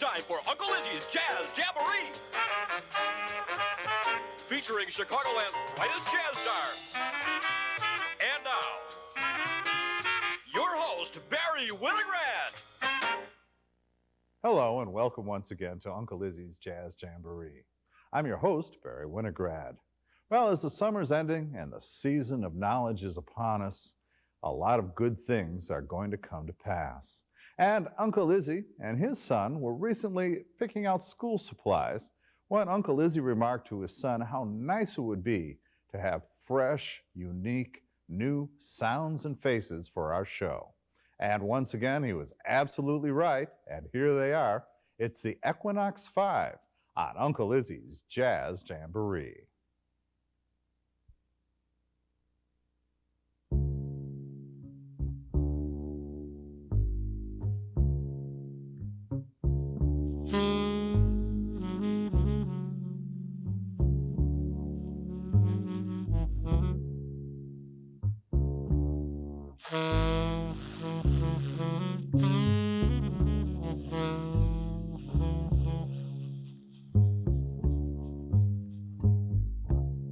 It's time for Uncle Izzy's Jazz Jamboree. Featuring Chicagoland's brightest jazz stars. And now, your host, Barry Winograd. Hello and welcome once again to Uncle Izzy's Jazz Jamboree. I'm your host, Barry Winograd. Well, as the summer's ending and the season of knowledge is upon us, a lot of good things are going to come to pass. And Uncle Izzy and his son were recently picking out school supplies when Uncle Izzy remarked to his son how nice it would be to have fresh, unique, new sounds and faces for our show. And once again, he was absolutely right, and here they are. It's the Equinox 5 on Uncle Izzy's Jazz Jamboree.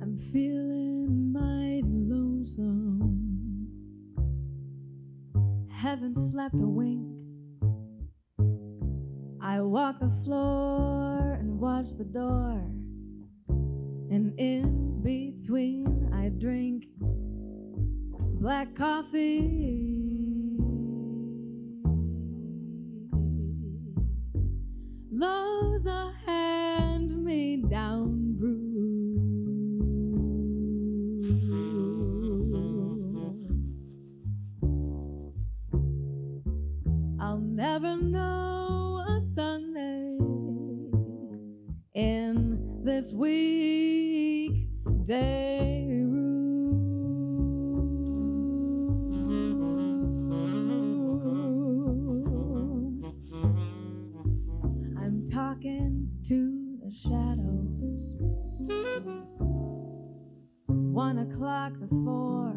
I'm feeling mighty lonesome. Haven't slept a wink. I walk the floor and watch the door, and in between I drink black coffee. Love's a hand-me-down brew. I'll never know a Sunday in this weekday room. I'm talking to the shadows. 1 o'clock to 4,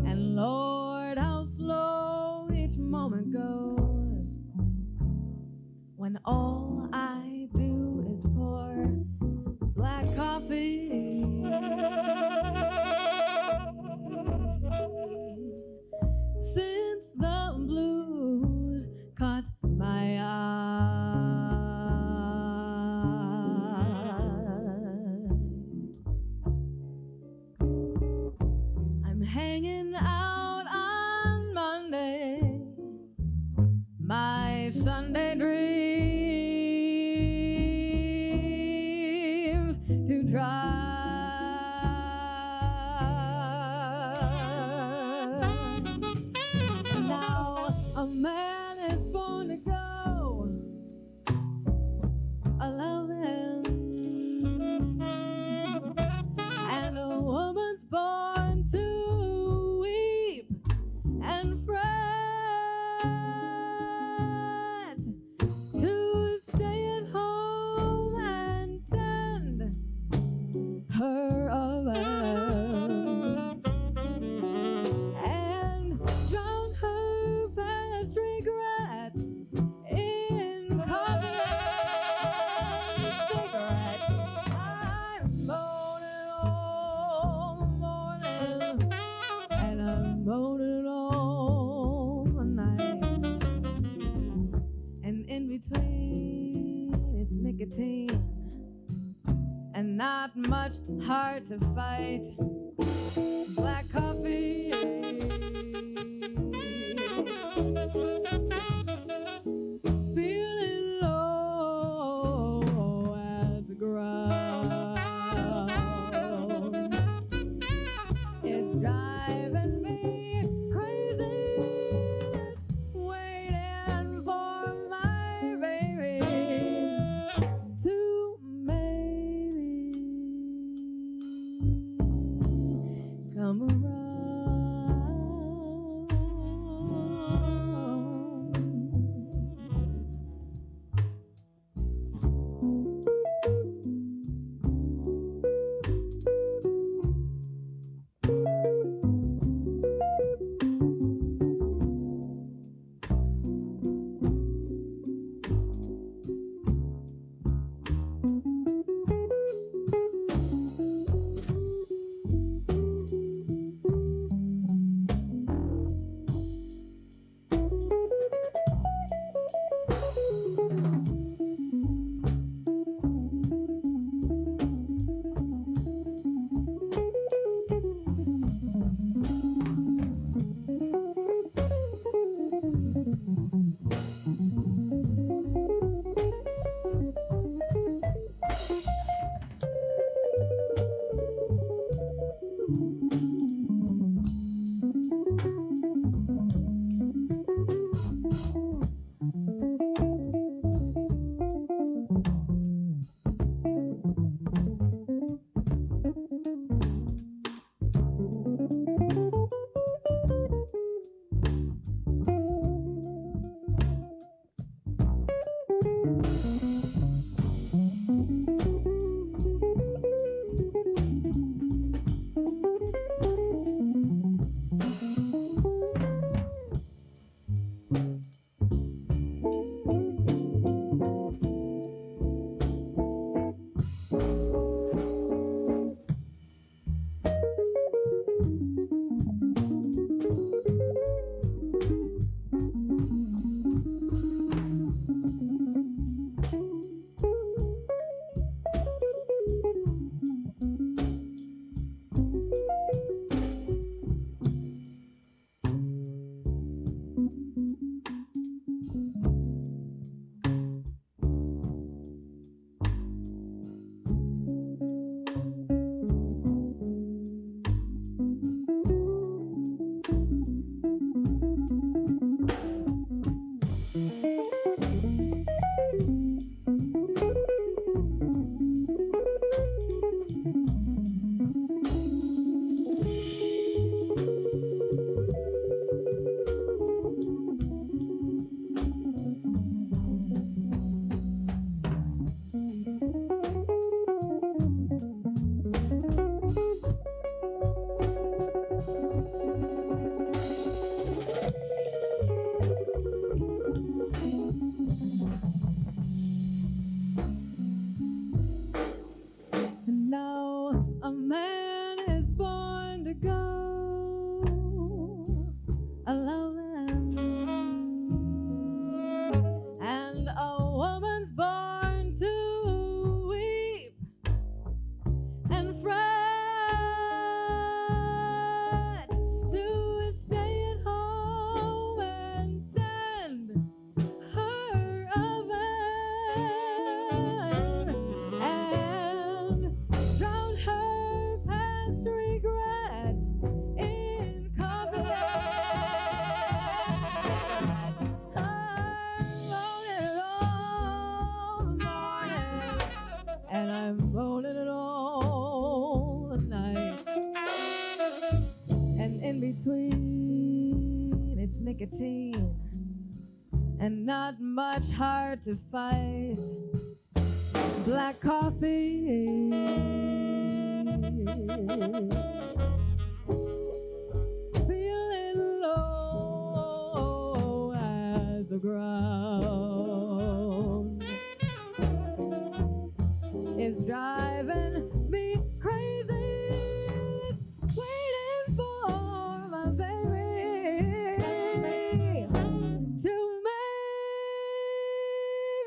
and Lord, how slow each moment goes when all I do is pour black coffee. Since the blues caught my eye, I'm hanging out on Monday, my Sunday dreams to try. Now a man is born to go alone, and a woman's born to weep and fret, to stay at home and tend her oven, and drown her past regrets in coffee and cigarettes. I'm moaning all the morning, and I'm moaning all the night, and in between it's nicotine and not much hard to fight. Black coffee. Feeling low as the ground. It's driving me crazy, just waiting for my baby to maybe come around. nicotine and not much hard to fight. Black coffee, feeling low as the ground is driving me crazy, waiting for my baby to make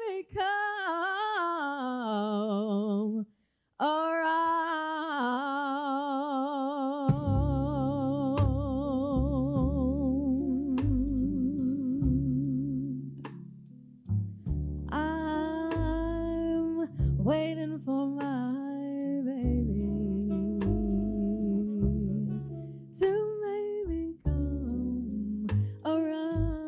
me come around. I'm waiting for my baby to make me come around.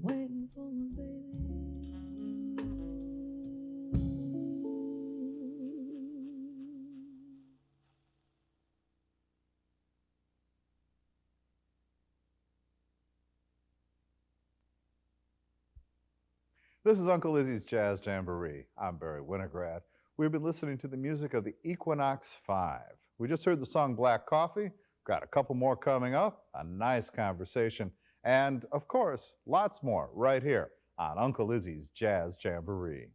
Waiting for my baby. This is Uncle Izzy's Jazz Jamboree. I'm Barry Winograd. We've been listening to the music of the Equinox 5. We just heard the song Black Coffee. Got a couple more coming up, a nice conversation, and of course, lots more right here on Uncle Izzy's Jazz Jamboree.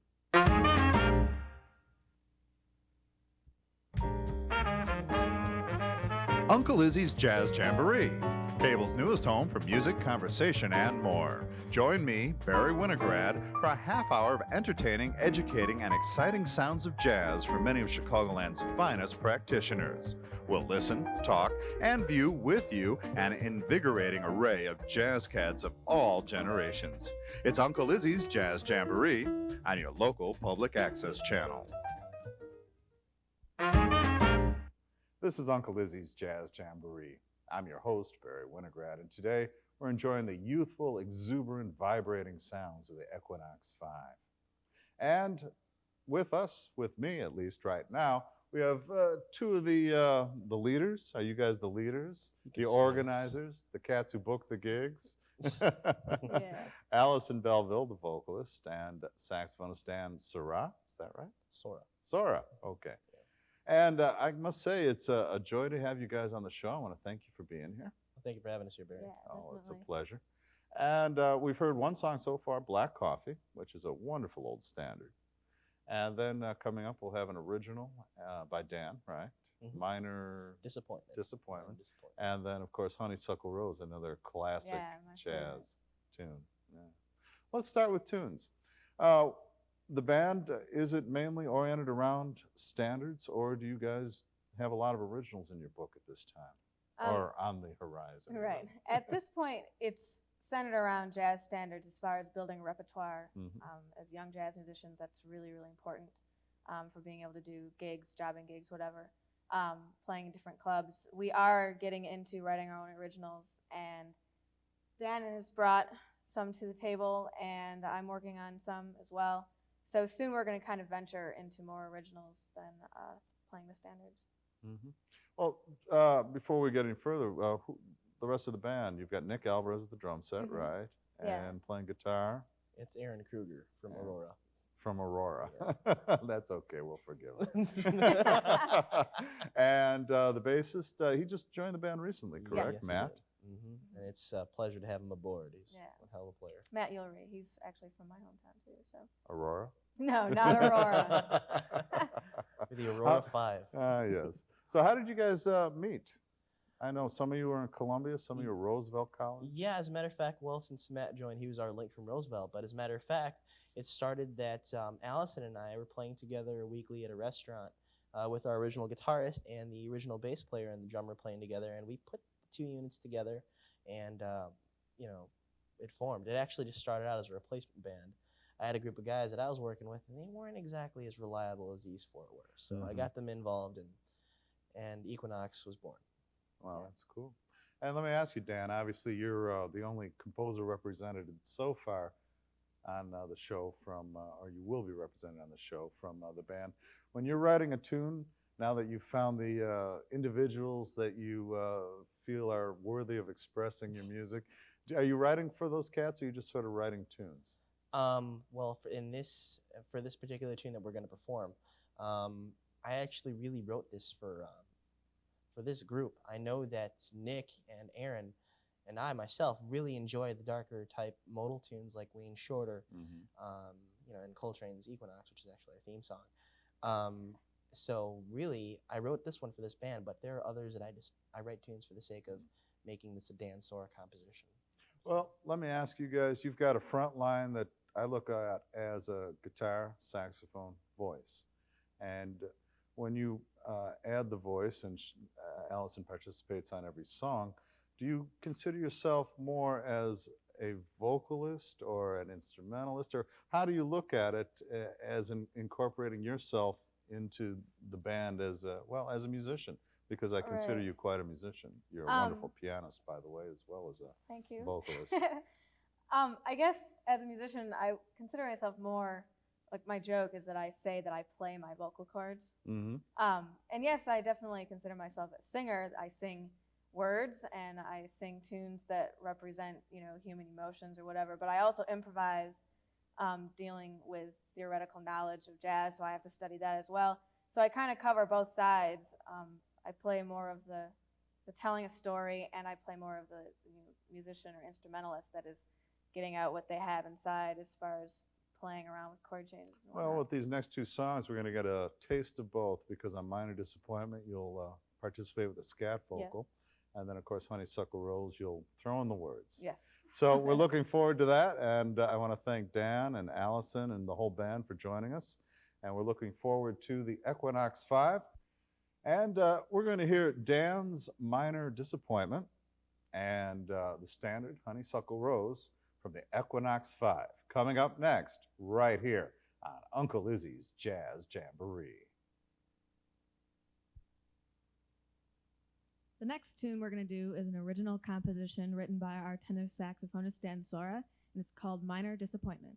Uncle Izzy's Jazz Jamboree, cable's newest home for music, conversation, and more. Join me, Barry Winograd, for a half hour of entertaining, educating, and exciting sounds of jazz from many of Chicagoland's finest practitioners. We'll listen, talk, and view with you an invigorating array of jazz cats of all generations. It's Uncle Izzy's Jazz Jamboree on your local public access channel. This is Uncle Izzy's Jazz Jamboree. I'm your host, Barry Winograd, and today we're enjoying the youthful, exuberant, vibrating sounds of the Equinox 5. And with us, with me at least right now, we have two of the leaders. Are you guys the leaders? The organizers? The cats who book the gigs? Yeah. Alison Belleville, the vocalist, and saxophonist Dan Saura. Is that right? Saura. Saura, okay. And I must say, it's a joy to have you guys on the show. I want to thank you for being here. Well, thank you for having us here, Barry. Yeah, Oh, it's a definitely. pleasure. And we've heard one song so far, Black Coffee, which is a wonderful old standard. And then coming up, we'll have an original by Dan, right? Mhm. Minor Disappointment. Disappointment. Disappointment. And then, of course, Honeysuckle Rose, another classic Yeah, my favorite. jazz tune. Yeah. Let's start with tunes. The band, is it mainly oriented around standards, or do you guys have a lot of originals in your book at this time, or on the horizon? Right. At this point, it's centered around jazz standards as far as building a repertoire. Mhm. As young jazz musicians, that's really, really important for being able to do gigs, jobbing gigs, whatever, playing in different clubs. We are getting into writing our own originals, and Dan has brought some to the table, and I'm working on some as well. So soon we're going to kind of venture into more originals than playing the standards. Mm-hmm. Well, before we get any further, the rest of the band, you've got Nick Alvarez at the drum set, Mhm. right? Yeah. And playing guitar It's Aaron Krueger from Yeah. Aurora. from Aurora. That's okay, we'll forgive him. And the bassist, he just joined the band recently, correct, Yes. Matt? And it's a pleasure to have him aboard. He's Yeah. a hell of a player. Matt Ulery, he's actually from my hometown too. So Aurora? no, not Aurora. The Aurora 5. Yes. So how did you guys meet? I know some of you were in Columbia, some of you were Roosevelt College. Yeah, as a matter of fact, well, since Matt joined, he was our link from Roosevelt. But as a matter of fact, it started that Alison and I were playing together weekly at a restaurant with our original guitarist and the original bass player and the drummer playing together. And we put the two units together, and it formed. It actually just started out as a replacement band. I had a group of guys that I was working with, and they weren't exactly as reliable as these four were. So I got them involved, and Equinox was born. Wow, that's cool. And let me ask you, Dan, obviously you're the only composer represented so far on the show from, or you will be represented on the show from the band. When you're writing a tune, now that you've found the individuals that you feel are worthy of expressing your music, are you writing for those cats, or are you just sort of writing tunes? Well, for this particular tune that we're going to perform, I actually really wrote this for this group. I know that Nick and Aaron and I myself really enjoy the darker type modal tunes like Wayne Shorter, and Coltrane's Equinox, which is actually our theme song. So really, I wrote this one for this band, but there are others that I write tunes for the sake of making this a Dan Saura composition. Well, let me ask you guys, you've got a front line that I look at as a guitar, saxophone, voice. And when you add the voice, and Alison participates on every song, do you consider yourself more as a vocalist or an instrumentalist, or how do you look at it as incorporating yourself into the band as a musician? Because I consider you quite a musician. You're a wonderful pianist, by the way, as well as a Thank you. vocalist. I guess as a musician, I consider myself more, like, my joke is that I say that I play my vocal cords. Mm-hmm. And yes, I definitely consider myself a singer. I sing words and I sing tunes that represent, human emotions or whatever. But I also improvise, dealing with theoretical knowledge of jazz, so I have to study that as well. So I kind of cover both sides. I play more of the telling a story, and I play more of the musician or instrumentalist that is getting out what they have inside as far as playing around with chord changes. Well, with these next two songs, we're going to get a taste of both, because on Minor Disappointment, you'll participate with a scat vocal. Yeah. And then, of course, Honeysuckle Rose, you'll throw in the words. Yes. So we're looking forward to that, and I want to thank Dan and Alison and the whole band for joining us. And we're looking forward to the Equinox 5. And we're going to hear Dan's Minor Disappointment and the standard Honeysuckle Rose from the Equinox 5. Coming up next, right here on Uncle Izzy's Jazz Jamboree. The next tune we're going to do is an original composition written by our tenor saxophonist Dan Saura, and it's called Minor Disappointment.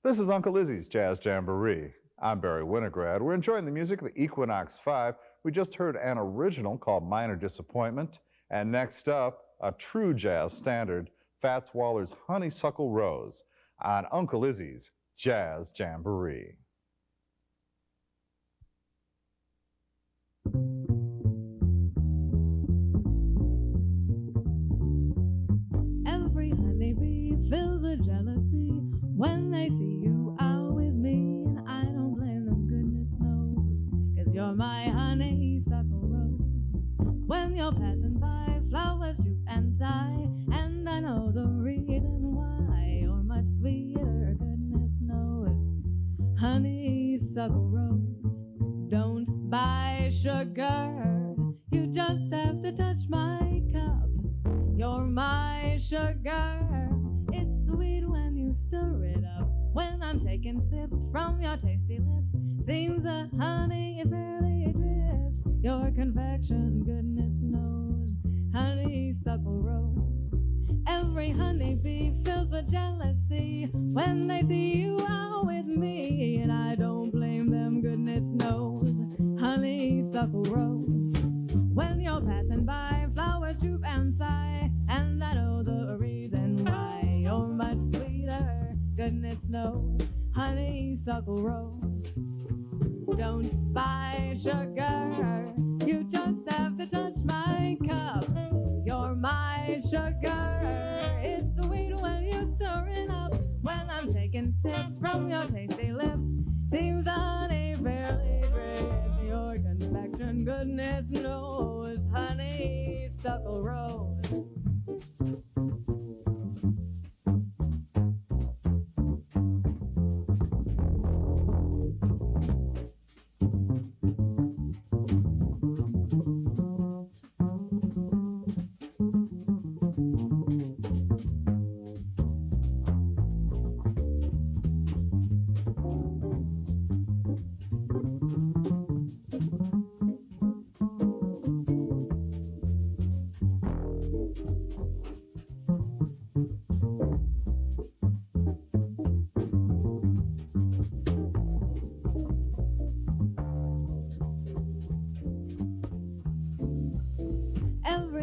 This is Uncle Izzy's Jazz Jamboree. I'm Barry Winograd. We're enjoying the music of the Equinox 5. We just heard an original called Minor Disappointment. And next up, a true jazz standard, Fats Waller's Honeysuckle Rose on Uncle Izzy's Jazz Jamboree. Every honeybee fills with jealousy when they see you out with me, and I don't blame them, goodness knows, 'cause you're my honeysuckle rose. When you're passing by, flowers droop and sigh, and I know the reason why. You're much sweeter, goodness knows, honeysuckle rose. Don't buy sugar, you just have to touch my cup. You're my sugar, it's sweet when you stir it up. When I'm taking sips from your tasty lips, seems the honey fairly drips. Your confection, goodness knows, honeysuckle rose. Every honeybee fills with jealousy when they see you out with me, and I don't blame them, goodness knows, honeysuckle rose. When you're passing by, flowers droop and sigh, and I know the reason why. You're much sweeter, goodness knows, honeysuckle rose. Don't buy sugar, you just have to touch my cup. You're my sugar, it's sweet when you stir it up. When I'm taking sips from your tasty lips, seems honey fairly drips. Your confection, goodness knows, honeysuckle rose.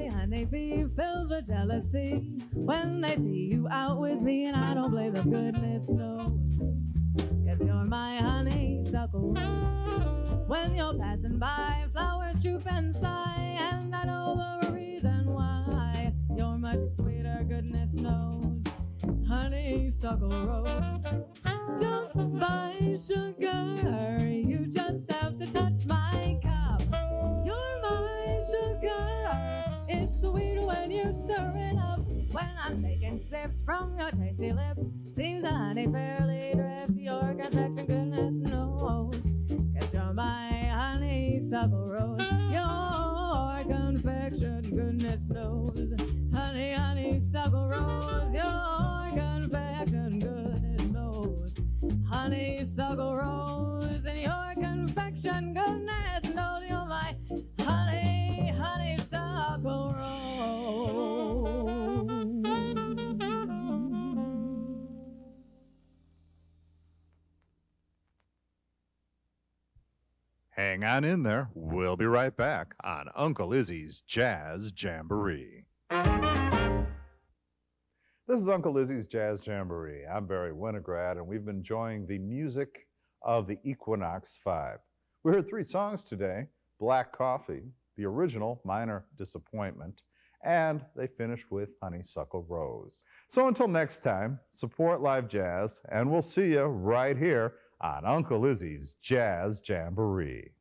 Honeybee fills with jealousy when they see you out with me, and I don't blame them, goodness knows, 'cause you're my honeysuckle rose. When you're passing by, flowers droop and sigh, and I know the reason why. You're much sweeter, goodness knows, honeysuckle rose. Don't buy sugar, you just have to touch my cup. You're my sugar, it's sweet when you stir it up. When I'm taking sips from your tasty lips, seems the honey fairly drips. Your confection, goodness knows, 'cause you're my honeysuckle rose. Your confection, goodness knows, honeysuckle rose. Your confection, goodness knows, honeysuckle rose. And your confection, goodness knows, you're my honeysuckle rose. Hang on in there. We'll be right back on Uncle Izzy's Jazz Jamboree. This is Uncle Izzy's Jazz Jamboree. I'm Barry Winograd, and we've been enjoying the music of the Equinox 5. We heard 3 songs today: Black Coffee, the original Minor Disappointment, and they finished with Honeysuckle Rose. So until next time, support live jazz, and we'll see you right here on Uncle Izzy's Jazz Jamboree.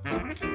Bye.